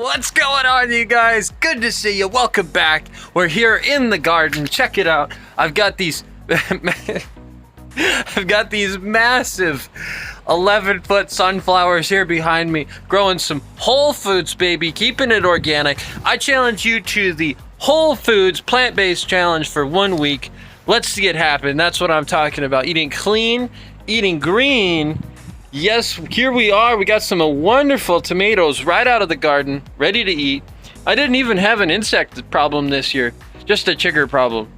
What's going on, you guys? Good to see you. Welcome back. We're here in the garden. Check it out. I've got these massive 11-foot sunflowers here behind me, growing some Whole Foods, baby, keeping it organic. I challenge you to the Whole Foods plant-based challenge for 1 week. Let's see it happen. That's what I'm talking about. Eating clean, eating green. Yes, here we are. We got some wonderful tomatoes right out of the garden, ready to eat. I didn't even have an insect problem this year, just a chigger problem.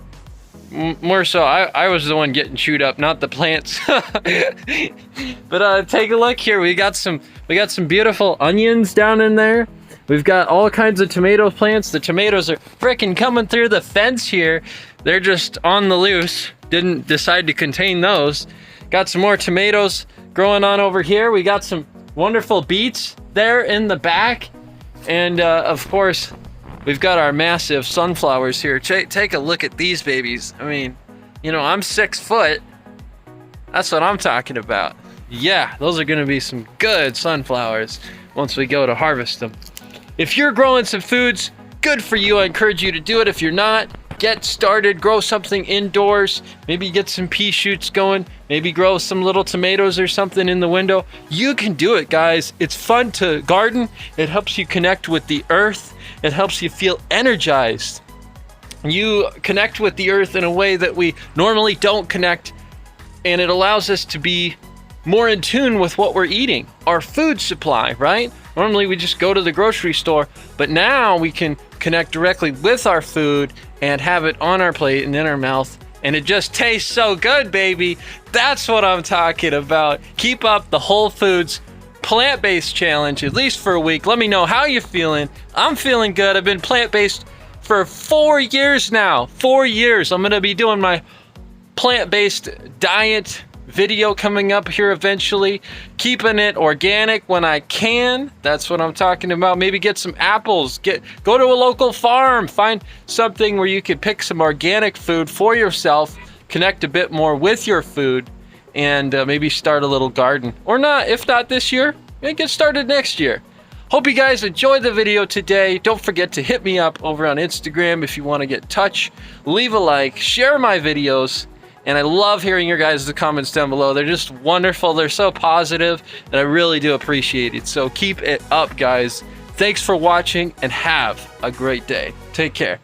More so, I was the one getting chewed up, not the plants. But take a look here. We got some beautiful onions down in there. We've got all kinds of tomato plants. The tomatoes are freaking coming through the fence here. They're just on the loose. Didn't decide to contain those. Got some more tomatoes growing on over here. We got some wonderful beets there in the back. And of course, we've got our massive sunflowers here. Take a look at these babies. I mean, you know, I'm 6 foot. That's what I'm talking about. Yeah, those are gonna be some good sunflowers once we go to harvest them. If you're growing some foods, good for you. I encourage you to do it. If you're not, get started, grow something indoors, maybe get some pea shoots going, maybe grow some little tomatoes or something in the window. You can do it, guys. It's fun to garden. It helps you connect with the earth. It helps you feel energized. You connect with the earth in a way that we normally don't connect, and it allows us to be more in tune with what we're eating, our food supply, right? Normally we just go to the grocery store, but now we can connect directly with our food and have it on our plate and in our mouth, and it just tastes so good, baby. That's what I'm talking about. Keep up the Whole Foods plant-based challenge, at least for a week. Let me know how you're feeling. I'm feeling good. I've been plant-based for 4 years now. 4 years. I'm gonna be doing my plant-based diet video coming up here eventually, keeping it organic when I can. That's what I'm talking about. Maybe get some apples, go to a local farm, find something where you can pick some organic food for yourself, connect a bit more with your food, and maybe start a little garden. Or not, if not this year, get started next year. Hope you guys enjoyed the video today. Don't forget to hit me up over on Instagram if you want to get in touch. Leave a like, share my videos. And I love hearing your guys' comments down below. They're just wonderful. They're so positive, and I really do appreciate it. So keep it up, guys. Thanks for watching, and have a great day. Take care.